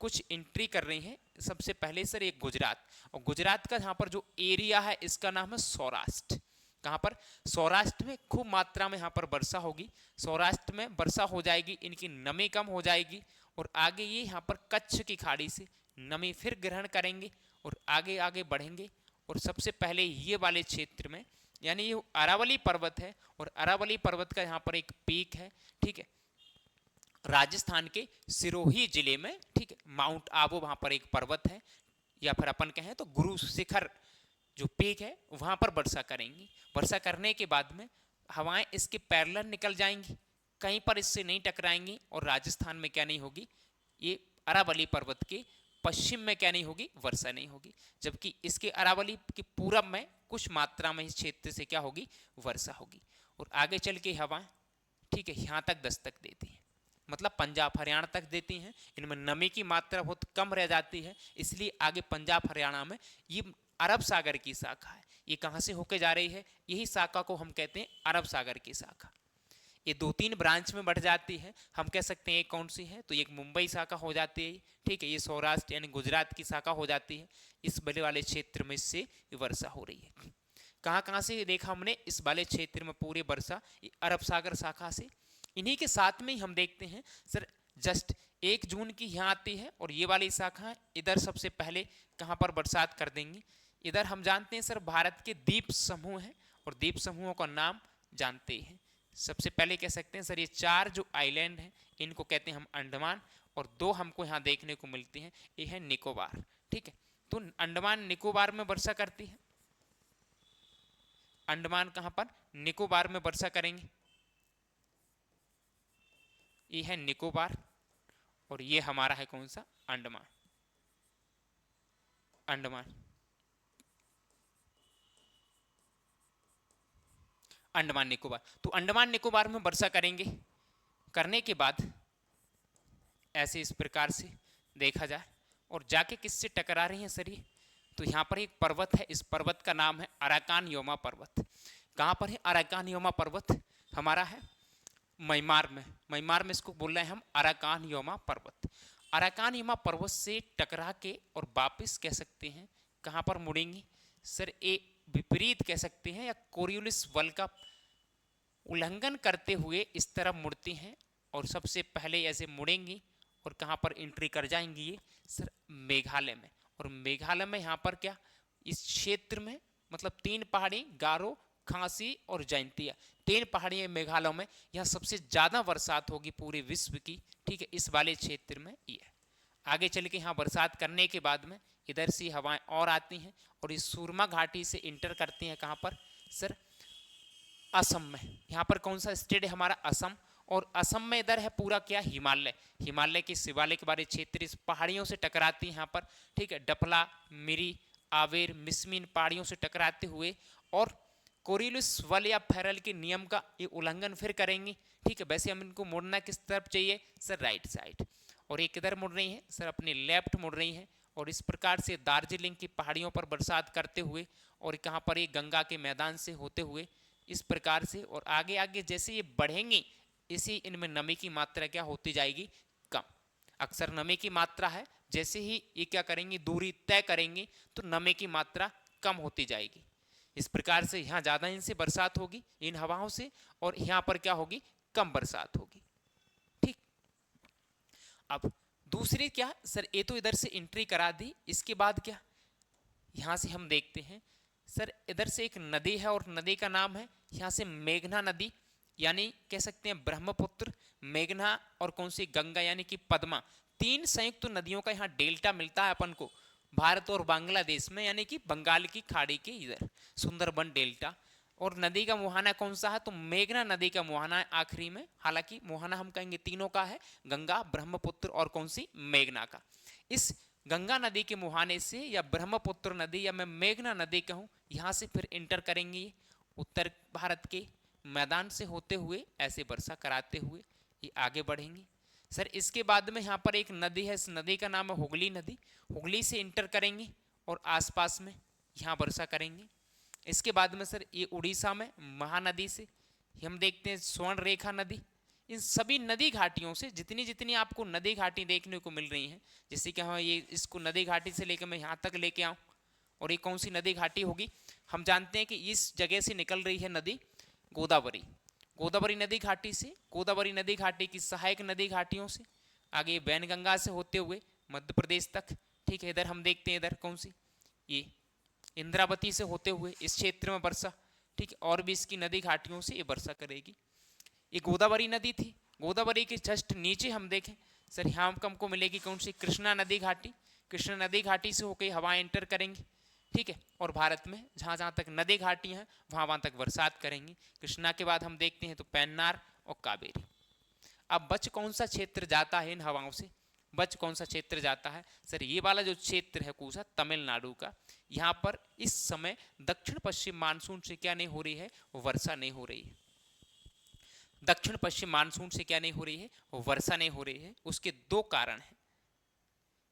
कुछ एंट्री कर रही हैं। सबसे पहले सर एक गुजरात, और गुजरात का यहाँ पर जो एरिया है इसका नाम है सौराष्ट्र। कहाँ पर, सौराष्ट्र में खूब मात्रा में यहाँ पर वर्षा होगी। सौराष्ट्र में वर्षा हो जाएगी, इनकी नमी कम हो जाएगी, और आगे ये यहाँ पर कच्छ की खाड़ी से नमी फिर ग्रहण करेंगे और आगे आगे बढ़ेंगे। और सबसे पहले ये वाले क्षेत्र में, यानी ये अरावली पर्वत है, और अरावली पर्वत का यहाँ पर एक पीक है, ठीक है, राजस्थान के सिरोही जिले में, ठीक है, माउंट आबू वहां पर एक पर्वत है, या फिर अपन कहें तो गुरु शिखर जो पीक है, वहां पर वर्षा करेंगी। वर्षा करने के बाद में हवाएं इसके पैरेलल निकल जाएंगी, कहीं पर इससे नहीं टकराएंगी, और राजस्थान में क्या नहीं होगी, ये अरावली पर्वत के पश्चिम में क्या नहीं होगी, वर्षा नहीं होगी। जबकि इसके अरावली के पूरब में कुछ मात्रा में इस क्षेत्र से क्या होगी, वर्षा होगी। और आगे चल के हवाएं, ठीक है, यहाँ तक दस्तक देती है, मतलब पंजाब हरियाणा तक देती हैं। इनमें नमी की मात्रा बहुत कम रह जाती है, इसलिए आगे पंजाब हरियाणा में ये अरब सागर की शाखा है। ये कहाँ से होके जा रही है, यही शाखा को हम कहते हैं अरब सागर की शाखा। ये 2-3 ब्रांच में बढ़ जाती है। हम कह सकते हैं एक कौन सी है, तो एक मुंबई शाखा हो जाती है, ठीक है, ये सौराष्ट्र यानी गुजरात की शाखा हो जाती है। इस बड़े वाले क्षेत्र में इससे वर्षा हो रही है। कहाँ कहाँ से देखा हमने, इस वाले क्षेत्र में पूरी वर्षा अरब सागर शाखा से। इन्हीं के साथ में ही हम देखते हैं सर, जस्ट 1 जून की यहाँ आती है, और ये वाली शाखा इधर सबसे पहले कहाँ पर बरसात कर देंगी। इधर हम जानते हैं सर भारत के द्वीप समूह हैं, और द्वीप समूहों का नाम जानते हैं। सबसे पहले कह सकते हैं सर, ये 4 जो आइलैंड हैं इनको कहते हैं हम अंडमान, और 2 हमको यहाँ देखने को मिलती हैं, ये है निकोबार, ठीक है। तो अंडमान निकोबार में वर्षा करती है, अंडमान कहाँ पर, निकोबार में वर्षा करेंगे, ये है निकोबार, और ये हमारा है कौन सा, अंडमान। अंडमान अंडमान निकोबार, तो अंडमान निकोबार में वर्षा करेंगे। करने के बाद ऐसे इस प्रकार से देखा जाए, और जाके किससे टकरा रही है सर ये, तो यहाँ पर एक पर्वत है, इस पर्वत का नाम है अराकान योमा पर्वत। कहाँ पर है अराकान योमा पर्वत, हमारा है म्यांमार में। म्यांमार में इसको बोल रहे हैं हम अराकान योमा पर्वत। अराकान योमा पर्वत से टकरा के और वापस कह सकते हैं कहाँ पर मुड़ेंगी सर, ये विपरीत कह सकते हैं, या कोरियोलिस वल का उल्लंघन करते हुए इस तरफ मुड़ती हैं, और सबसे पहले ऐसे मुड़ेंगी और कहाँ पर एंट्री कर जाएंगी ये सर, मेघालय में। और मेघालय में यहाँ पर क्या, इस क्षेत्र में मतलब 3 पहाड़ी, गारो, खांसी और जयंतिया, 3 पहाड़ियाँ मेघालय में, यहाँ सबसे ज़्यादा बरसात होगी पूरे विश्व की, ठीक है, इस वाले क्षेत्र में ये है। आगे चल के यहाँ बरसात करने के बाद में इधर से हवाएं और आती हैं, और इस सुरमा घाटी से इंटर करती हैं कहाँ पर सर, असम में। यहाँ पर कौन सा स्टेट है हमारा, असम। और असम में इधर है पूरा क्या, हिमालय, हिमालय के शिवालिक वाले क्षेत्र इस पहाड़ियों से टकराती हैं यहाँ पर, ठीक है, डपला, मिरी, आवेर, मिसमीन पहाड़ियों से टकराते हुए, और कोरियोलिस वल या फेरल के नियम का ये उल्लंघन फिर करेंगी, ठीक है। वैसे हम इनको मुड़ना किस तरफ चाहिए सर, राइट साइड, और ये किधर मुड़ रही है सर, अपने लेफ्ट मुड़ रही है। और इस प्रकार से दार्जिलिंग की पहाड़ियों पर बरसात करते हुए, और कहाँ पर ये गंगा के मैदान से होते हुए इस प्रकार से, और आगे आगे जैसे ये बढ़ेंगी, इसी इनमें नमी की मात्रा क्या होती जाएगी, कम। अक्सर नमी की मात्रा है, जैसे ही ये क्या करेंगी, दूरी तय करेंगी, तो नमी की मात्रा कम होती जाएगी। इस प्रकार से यहाँ ज़्यादा इनसे बरसात होगी, इन हवाओं से, और यहाँ पर क्या होगी, कम बरसात होगी, ठीक। अब दूसरी क्या सर, ये तो इधर से एंट्री करा दी, इसके बाद क्या, यहाँ से हम देखते हैं सर इधर से एक नदी है और नदी का नाम है यहाँ से मेघना नदी, यानी कह सकते हैं ब्रह्मपुत्र, मेघना और कौन सी गंगा यानी कि पद्मा, तीन संयुक्त नदियों का यहाँ डेल्टा मिलता है अपन को भारत और बांग्लादेश में, यानी कि बंगाल की खाड़ी के इधर सुंदरबन डेल्टा। और नदी का मुहाना कौन सा है, तो मेघना नदी का मुहाना है आखिरी में। हालांकि मुहाना हम कहेंगे तीनों का है, गंगा, ब्रह्मपुत्र और कौन सी मेघना का। इस गंगा नदी के मुहाने से या ब्रह्मपुत्र नदी या मैं मेघना नदी कहूँ, यहाँ से फिर इंटर करेंगे उत्तर भारत के मैदान से होते हुए ऐसे वर्षा कराते हुए ये आगे बढ़ेंगे। सर इसके बाद में यहाँ पर एक नदी है, इस नदी का नाम है हुगली नदी, हुगली से इंटर करेंगे और आसपास में यहाँ वर्षा करेंगे। इसके बाद में सर ये उड़ीसा में महानदी से हम देखते हैं स्वर्ण रेखा नदी। इन सभी नदी घाटियों से जितनी जितनी आपको नदी घाटी देखने को मिल रही हैं, जैसे कि हाँ ये इसको नदी घाटी से लेकर मैं यहाँ तक लेके आऊँ, और ये कौन सी नदी घाटी होगी, हम जानते हैं कि इस जगह से निकल रही है नदी गोदावरी, गोदावरी नदी घाटी से, गोदावरी नदी घाटी की सहायक नदी घाटियों से आगे वैनगंगा से होते हुए मध्य प्रदेश तक। ठीक है, इधर हम देखते हैं इधर कौन सी, ये इंद्रावती से होते हुए इस क्षेत्र में वर्षा। ठीक है, और भी इसकी नदी घाटियों से ये वर्षा करेगी। ये गोदावरी नदी थी, गोदावरी के जस्ट नीचे हम देखें सर यहाँ हमको मिलेगी कौन सी, कृष्णा नदी घाटी, कृष्णा नदी घाटी से होकर हवाएं एंटर करेंगी। ठीक है, और भारत में जहाँ जहाँ तक नदी घाटी हैं वहाँ तक बरसात करेंगी। कृष्णा के बाद हम देखते हैं तो पेन्नार और कावेरी। अब बच कौन सा क्षेत्र जाता है इन हवाओं से, बच कौन सा क्षेत्र जाता है, सर ये वाला जो क्षेत्र है कौन सा, तमिलनाडु का। यहाँ पर इस समय दक्षिण पश्चिम मानसून से क्या नहीं हो रही है, वर्षा नहीं हो रही है। दक्षिण पश्चिम मानसून से क्या नहीं हो रही है, वर्षा नहीं हो रही है। उसके दो कारण हैं,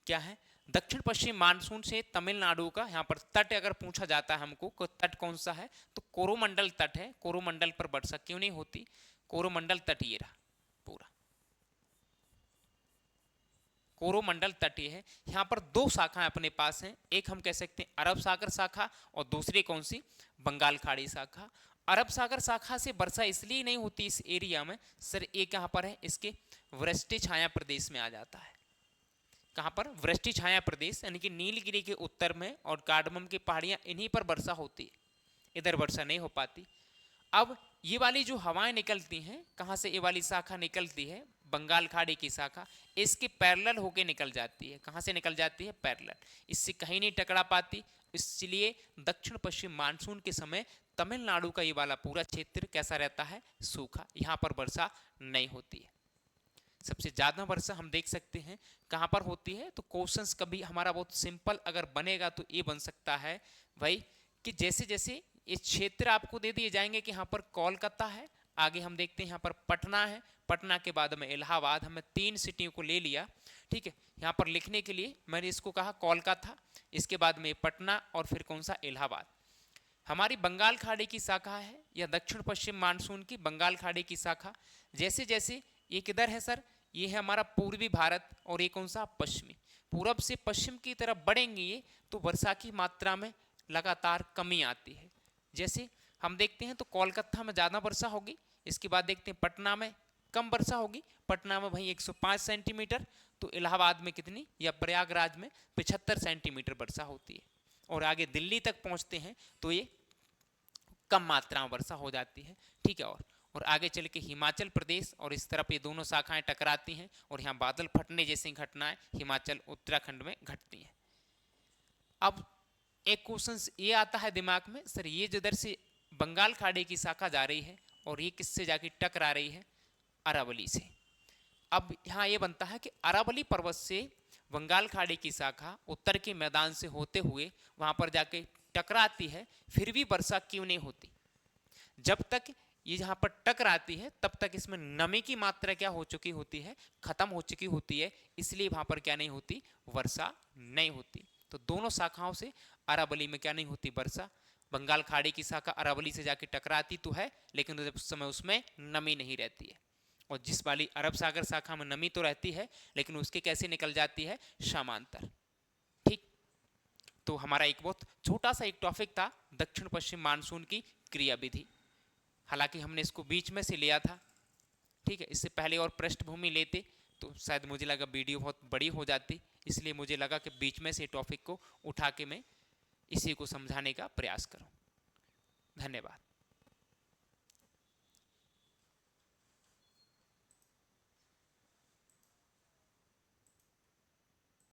क्या है, दक्षिण पश्चिम मानसून से तमिलनाडु का यहाँ पर तट अगर पूछा जाता है हमको, तट कौन सा है, तो कोरोमंडल तट है। कोरोमंडल पर वर्षा क्यों नहीं होती, कोरोमंडल तट ये रहा पूरा, कोरोमंडल तटीय है। यहाँ पर दो शाखाएं अपने पास हैं, एक हम कह सकते हैं अरब सागर शाखा और दूसरी कौन सी, बंगाल खाड़ी शाखा। अरब सागर शाखा से वर्षा इसलिए नहीं होती इस एरिया में सर, एक यहाँ पर है इसके वृष्टि छाया प्रदेश में आ जाता है। कहाँ पर, वृष्टि छाया प्रदेश, यानी कि नीलगिरी के उत्तर में और कार्डमम की पहाड़ियाँ, इन्हीं पर वर्षा होती है, इधर वर्षा नहीं हो पाती। अब ये वाली जो हवाएं निकलती हैं, कहाँ से ये वाली शाखा निकलती है, बंगाल खाड़ी की शाखा, इसके पैरेलल होके निकल जाती है। कहाँ से निकल जाती है, पैरेलल, इससे कहीं नहीं टकरा पाती। इसलिए दक्षिण पश्चिम मानसून के समय तमिलनाडु का ये वाला पूरा क्षेत्र कैसा रहता है, सूखा, यहाँ पर वर्षा नहीं होती है। सबसे ज़्यादा वर्षा हम देख सकते हैं कहाँ पर होती है, तो क्वेश्चंस कभी हमारा बहुत सिंपल अगर बनेगा तो ये बन सकता है भाई कि जैसे जैसे ये क्षेत्र आपको दे दिए जाएंगे कि यहाँ पर कोलकाता है, आगे हम देखते हैं यहाँ पर पटना है, पटना के बाद में इलाहाबाद, हमें तीन सिटियों को ले लिया। ठीक है, यहाँ पर लिखने के लिए मैंने इसको कहा कोलकाता, इसके बाद में पटना और फिर कौन सा, इलाहाबाद। हमारी बंगाल खाड़ी की शाखा है या दक्षिण पश्चिम मानसून की बंगाल खाड़ी की शाखा। जैसे जैसे ये किधर है सर, ये है हमारा पूर्वी भारत, और ये कौन सा, पश्चिमी। पूरब से पश्चिम की तरफ बढ़ेंगे ये तो वर्षा की मात्रा में लगातार कमी आती है। जैसे हम देखते हैं तो कोलकाता में ज़्यादा वर्षा होगी, इसके बाद देखते हैं पटना में कम वर्षा होगी, पटना में भाई 105 सेंटीमीटर, तो इलाहाबाद में कितनी, या प्रयागराज में 75 सेंटीमीटर वर्षा होती है। और आगे दिल्ली तक पहुंचते हैं तो ये कम मात्रा में वर्षा हो जाती है। ठीक है, और आगे चल के हिमाचल प्रदेश और इस तरफ ये दोनों शाखाएं टकराती हैं और यहाँ बादल फटने जैसी घटनाएं हिमाचल उत्तराखंड में घटती हैं। अब एक क्वेश्चन ये आता है दिमाग में, सर ये जिधर से बंगाल खाड़ी की शाखा जा रही है और ये किससे जाके टकरा रही है, अरावली से। अब यहाँ ये बनता है कि अरावली पर्वत से बंगाल खाड़ी की शाखा उत्तर के मैदान से होते हुए वहाँ पर जाके टकराती है, फिर भी वर्षा क्यों नहीं होती। जब तक ये जहाँ पर टकराती है तब तक इसमें नमी की मात्रा क्या हो चुकी होती है, खत्म हो चुकी होती है, इसलिए वहाँ पर क्या नहीं होती, वर्षा नहीं होती। तो दोनों शाखाओं से अरावली में क्या नहीं होती, वर्षा। बंगाल खाड़ी की शाखा अरावली से जाके टकराती तो है, लेकिन उस समय उसमें नमी नहीं रहती है। और जिस वाली अरब सागर शाखा में नमी तो रहती है, लेकिन उसके कैसे निकल जाती है, समांतर। ठीक, तो हमारा एक बहुत छोटा सा एक टॉपिक था दक्षिण पश्चिम मानसून की क्रियाविधि, हालांकि हमने इसको बीच में से लिया था। ठीक है, इससे पहले और पृष्ठभूमि लेते तो शायद मुझे लगा वीडियो बहुत बड़ी हो जाती, इसलिए मुझे लगा कि बीच में से टॉपिक को उठा के मैं इसी को समझाने का प्रयास करो। धन्यवाद।